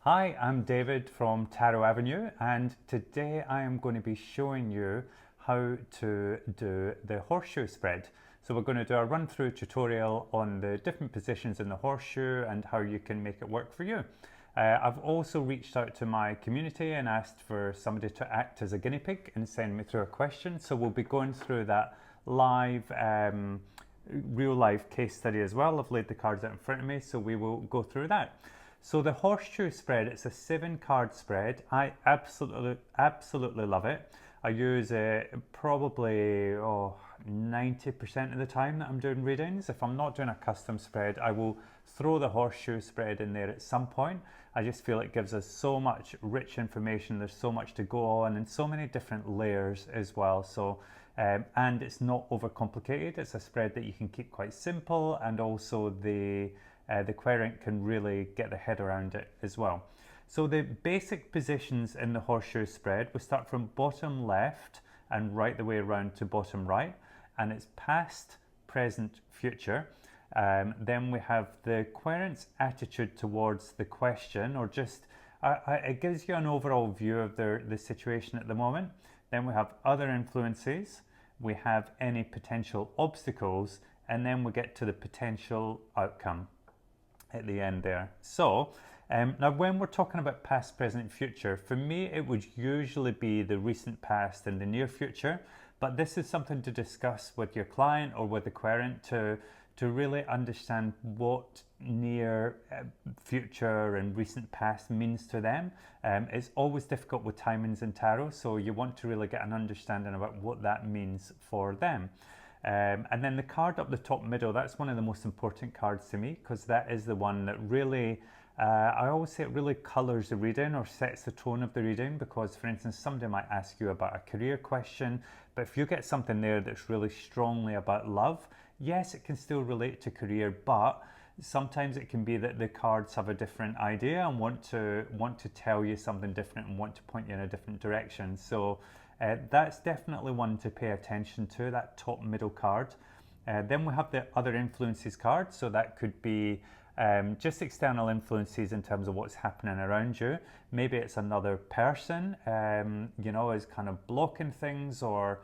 Hi, I'm David from Tarot Avenue, and today I am going to be showing you how to do the horseshoe spread. So we're going to do a run-through tutorial on the different positions in the horseshoe and how you can make it work for you. I've also reached out to my community and asked for somebody to act as a guinea pig and send me through a question. So we'll be going through that live, real life case study as well. I've laid the cards out in front of me, so we will go through that. So the horseshoe spread, it's a 7-card spread. I absolutely love it. I use it probably 90% of the time that I'm doing readings. If I'm not doing a custom spread, I will throw the horseshoe spread in there at some point. I just feel it gives us so much rich information. There's so much to go on and so many different layers as well. So, and it's not overcomplicated. It's a spread that you can keep quite simple, and also the querent can really get their head around it as well. So the basic positions in the horseshoe spread, we start from bottom left and right the way around to bottom right, and it's past, present, future. Then we have the querent's attitude towards the question, or just it gives you an overall view of the situation at the moment. Then we have other influences, we have any potential obstacles, and then we get to the potential outcome at the end there. So now when we're talking about past, present, future, for me it would usually be the recent past and the near future, but this is something to discuss with your client or with the querent to really understand what near future and recent past means to them. It's always difficult with timings in tarot, so you want to really get an understanding about what that means for them. And then the card up the top middle, that's one of the most important cards to me, because that is the one that really, I always say it really colours the reading or sets the tone of the reading. Because, for instance, somebody might ask you about a career question, but if you get something there that's really strongly about love, yes, it can still relate to career, but sometimes it can be that the cards have a different idea and want to tell you something different and want to point you in a different direction. So that's definitely one to pay attention to, that top middle card. Then we have the other influences card, so that could be just external influences in terms of what's happening around you. Maybe it's another person, is kind of blocking things or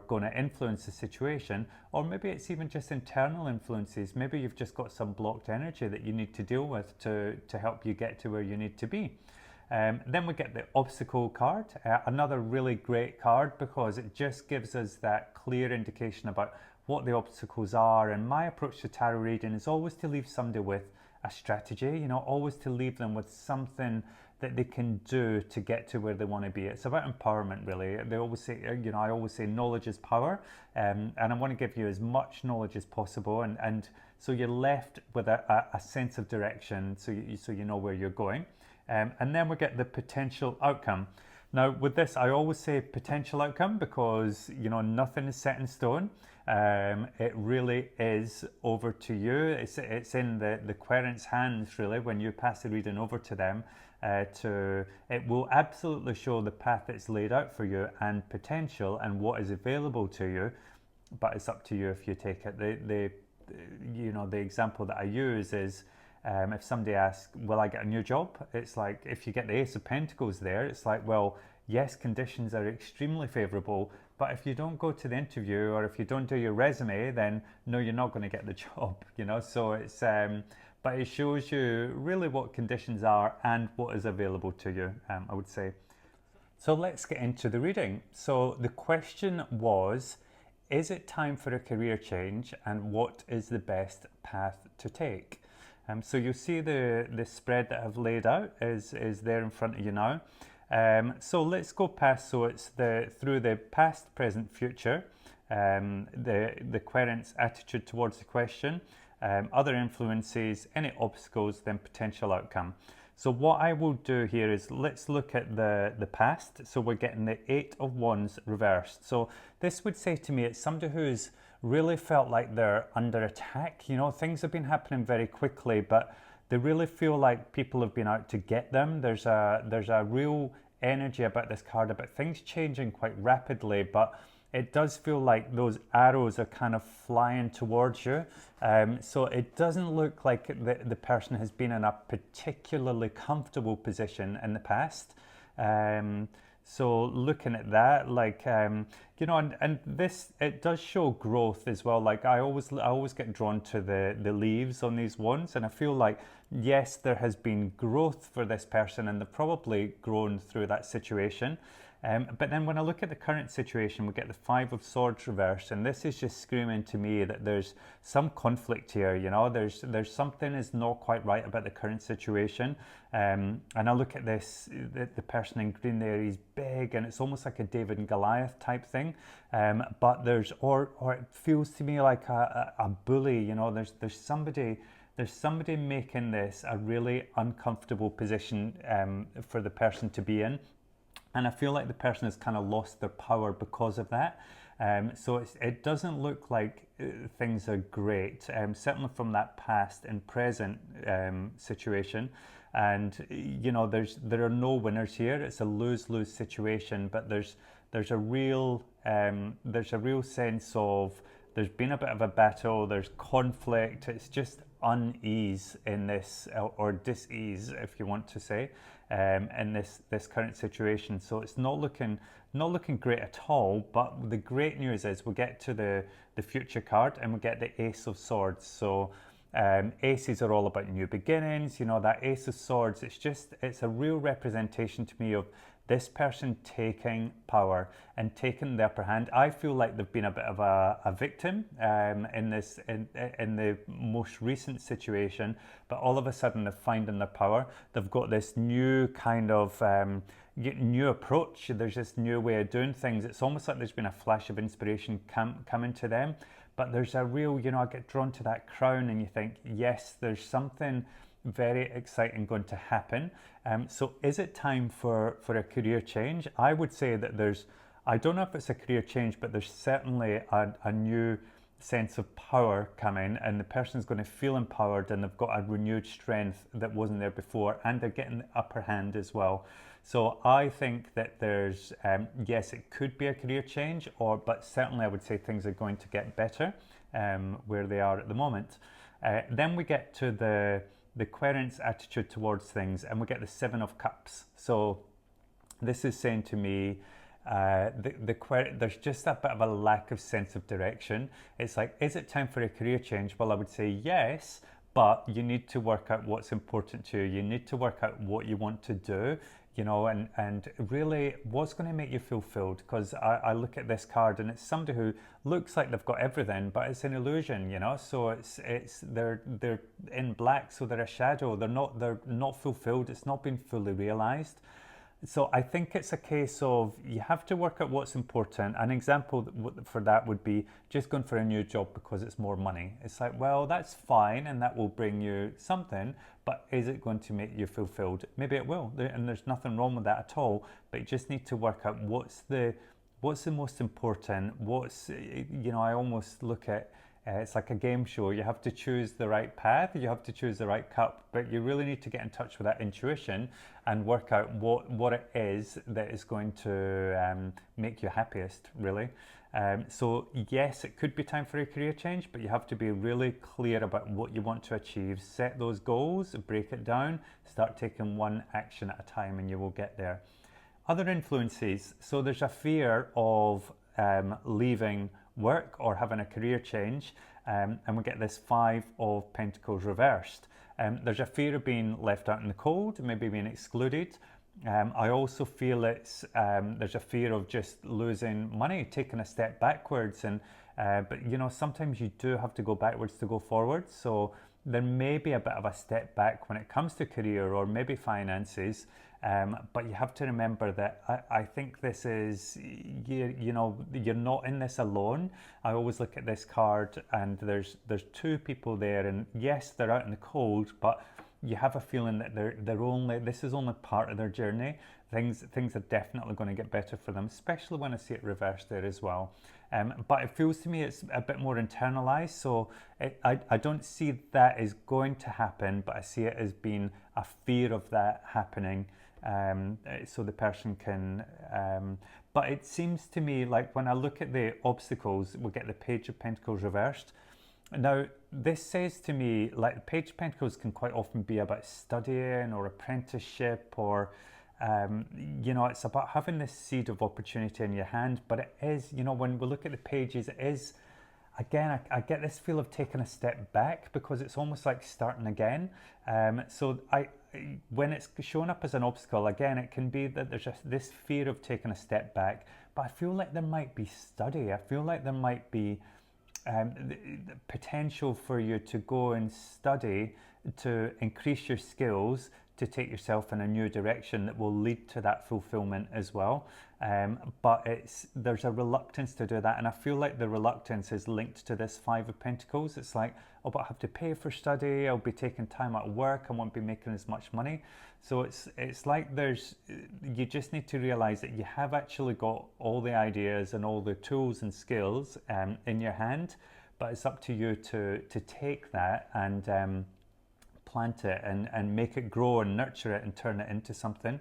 going to influence the situation, or maybe it's even just internal influences. Maybe you've just got some blocked energy that you need to deal with to help you get to where you need to be. Then we get the obstacle card, another really great card because it just gives us that clear indication about what the obstacles are. And my approach to tarot reading is always to leave somebody with a strategy, always to leave them with something that they can do to get to where they want to be. It's about empowerment, really. They always say, I always say knowledge is power, and I want to give you as much knowledge as possible, and so you're left with a sense of direction, so you know where you're going. And then we get the potential outcome. Now with this, I always say potential outcome because nothing is set in stone. It really is over to you. It's in the querent's hands, really, when you pass the reading over to them. It will absolutely show the path that's laid out for you and potential and what is available to you, but it's up to you if you take it. The example that I use is, if somebody asks, will I get a new job? It's like, if you get the Ace of Pentacles there, it's like, well, yes, conditions are extremely favorable, but if you don't go to the interview or if you don't do your resume, then no, you're not going to get the job, so it's but it shows you really what conditions are and what is available to you, I would say. So let's get into the reading. So the question was, is it time for a career change, and what is the best path to take? So you'll see the spread that I've laid out is there in front of you now. So let's go past. So it's through the past, present, future, the querent's attitude towards the question, other influences, any obstacles, then potential outcome. So what I will do here is, let's look at the past. So we're getting the 8 of Wands reversed. So this would say to me, it's somebody who's really felt like they're under attack. Things have been happening very quickly, but they really feel like people have been out to get them. There's a real energy about this card, about things changing quite rapidly, but it does feel like those arrows are kind of flying towards you. So it doesn't look like the person has been in a particularly comfortable position in the past. So looking at that, like, and this, it does show growth as well. Like I always get drawn to the leaves on these ones, and I feel like, yes, there has been growth for this person and they've probably grown through that situation. But then when I look at the current situation, we get the Five of Swords reversed, and this is just screaming to me that there's some conflict here. There's something is not quite right about the current situation. And I look at this, the person in green there, he's big, and it's almost like a David and Goliath type thing. But or it feels to me like a bully. There's somebody making this a really uncomfortable position for the person to be in. And I feel like the person has kind of lost their power because of that. So it doesn't look like things are great, certainly from that past and present situation. And there are no winners here. It's a lose-lose situation. But there's a real sense of there's been a bit of a battle. There's conflict. It's just unease in this, or dis-ease, if you want to say, in this current situation. So it's not looking great at all. But the great news is we get to the future card and we get the Ace of Swords. So aces are all about new beginnings. That Ace of Swords, it's a real representation to me of this person taking power and taking the upper hand. I feel like they've been a bit of a victim in the most recent situation, but all of a sudden they're finding their power. They've got this new kind of new approach. There's this new way of doing things. It's almost like there's been a flash of inspiration coming to them. But there's a real, I get drawn to that crown and you think, yes, there's something very exciting going to happen. So is it time for a career change? I would say that I don't know if it's a career change, but there's certainly a new sense of power coming, and the person's going to feel empowered and they've got a renewed strength that wasn't there before, and they're getting the upper hand as well. So I think that there's, yes, it could be a career change, but certainly I would say things are going to get better where they are at the moment. Then we get to the querent's attitude towards things, and we get the Seven of Cups. So this is saying to me, there's just a bit of a lack of sense of direction. It's like, is it time for a career change? Well, I would say yes, but you need to work out what's important to you. You need to work out what you want to do, and really what's going to make you fulfilled. Because I look at this card and it's somebody who looks like they've got everything, but it's an illusion, So they're in black, so they're a shadow. They're not fulfilled. It's not been fully realized. So I think it's a case of you have to work out what's important. An example for that would be just going for a new job because it's more money. It's like, well, that's fine and that will bring you something, but is it going to make you fulfilled? Maybe it will, and there's nothing wrong with that at all, but you just need to work out what's the most important. I almost look at it's like a game show. You have to choose the right path, you have to choose the right cup, but you really need to get in touch with that intuition and work out what it is that is going to make you happiest, really. So yes, it could be time for a career change, but you have to be really clear about what you want to achieve. Set those goals, break it down, start taking one action at a time, and you will get there. Other influences. So there's a fear of leaving work or having a career change, and we get this Five of Pentacles reversed. There's a fear of being left out in the cold, maybe being excluded. I also feel there's a fear of just losing money, taking a step backwards, but sometimes you do have to go backwards to go forward. So there may be a bit of a step back when it comes to career or maybe finances. But you have to remember that I think this is, you're not in this alone. I always look at this card and there's two people there, and yes, they're out in the cold, but you have a feeling that this is only part of their journey. Things are definitely going to get better for them, especially when I see it reversed there as well. But it feels to me it's a bit more internalized, so I don't see that is going to happen, but I see it as being a fear of that happening. So the person can, But it seems to me like when I look at the obstacles, we get the Page of Pentacles reversed. Now, this says to me, like the Page of Pentacles can quite often be about studying or apprenticeship or, it's about having this seed of opportunity in your hand. But it is, when we look at the pages, it is, again, I get this feel of taking a step back because it's almost like starting again. When it's shown up as an obstacle, again, it can be that there's just this fear of taking a step back. But I feel like there might be study. I feel like there might be the potential for you to go and study to increase your skills, to take yourself in a new direction that will lead to that fulfillment as well. But there's a reluctance to do that, and I feel like the reluctance is linked to this Five of Pentacles. It's like, oh, but I have to pay for study, I'll be taking time at work, I won't be making as much money. So it's like you just need to realize that you have actually got all the ideas and all the tools and skills in your hand, but it's up to you to take that and plant it and make it grow and nurture it and turn it into something.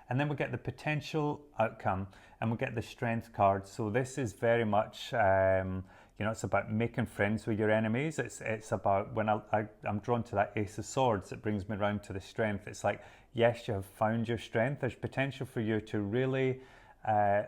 And then we get the potential outcome and we get the strength card. So this is very much, it's about making friends with your enemies. It's about when I'm drawn to that Ace of Swords, it brings me around to the strength. It's like, yes, you have found your strength. There's potential for you to really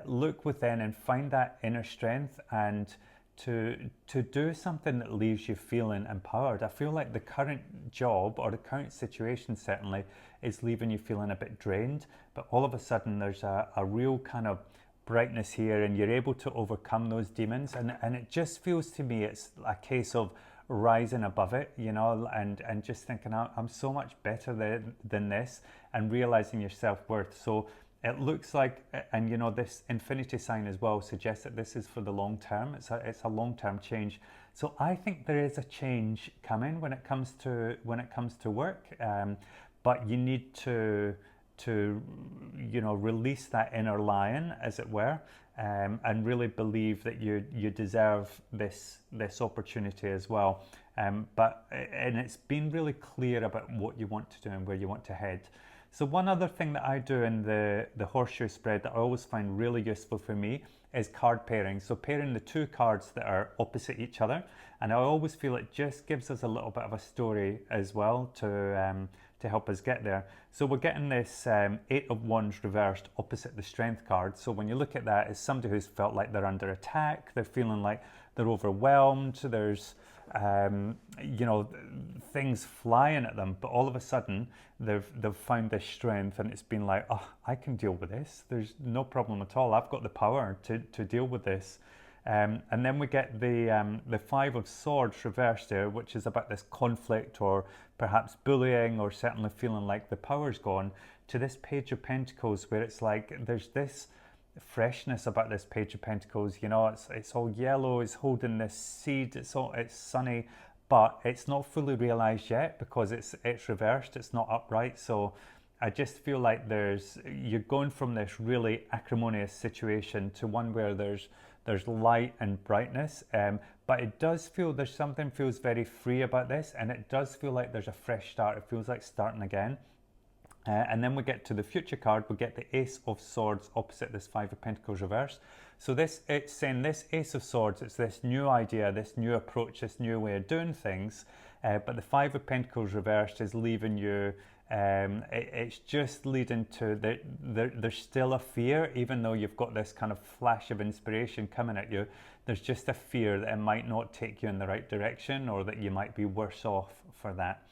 look within and find that inner strength and to do something that leaves you feeling empowered. I feel like the current job or the current situation certainly is leaving you feeling a bit drained, but all of a sudden there's a real kind of brightness here and you're able to overcome those demons, and it just feels to me it's a case of rising above it, and just thinking, I'm so much better than this, and realizing your self-worth. So it looks like, and this infinity sign as well suggests that this is for the long term. It's a long-term change. So I think there is a change coming when it comes to work, but you need to release that inner lion, as it were, and really believe that you deserve this opportunity as well. And it's been really clear about what you want to do and where you want to head. So one other thing that I do in the horseshoe spread that I always find really useful for me is card pairing. So pairing the two cards that are opposite each other, and I always feel it just gives us a little bit of a story as well to help us get there. So we're getting this Eight of Wands reversed opposite the Strength card. So when you look at that, it's somebody who's felt like they're under attack, they're feeling like they're overwhelmed, there's things flying at them, but all of a sudden they've found this strength, and it's been like, oh, I can deal with this. There's no problem at all. I've got the power to deal with this. And then we get the Five of Swords reversed there, which is about this conflict or perhaps bullying or certainly feeling like the power's gone, to this Page of Pentacles where it's like there's this freshness about this Page of Pentacles. It's all yellow, it's holding this seed, it's sunny, but it's not fully realized yet because it's reversed, it's not upright. So I just feel like you're going from this really acrimonious situation to one where there's light and brightness, but it does feel feels very free about this, and it does feel like there's a fresh start. It feels like starting again. And then we get to the future card, we get the Ace of Swords opposite this Five of Pentacles reverse. So it's saying this Ace of Swords, it's this new idea, this new approach, this new way of doing things, but the Five of Pentacles reversed is leaving you, it's just leading to, there's still a fear, even though you've got this kind of flash of inspiration coming at you, there's just a fear that it might not take you in the right direction, or that you might be worse off for that.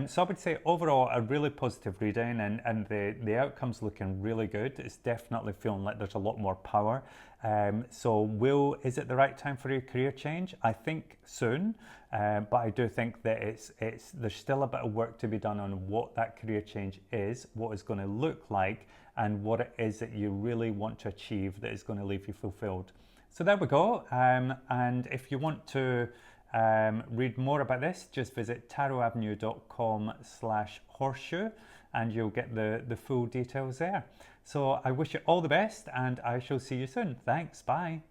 So I would say overall a really positive reading, and the outcome's looking really good. It's definitely feeling like there's a lot more power. So is it the right time for a career change? I think soon, but I do think that there's still a bit of work to be done on what that career change is, what it's going to look like, and what it is that you really want to achieve that is going to leave you fulfilled. So there we go. And if you want to read more about this, just visit tarotavenue.com/horseshoe and you'll get the full details there. So I wish you all the best, and I shall see you soon. Thanks, bye.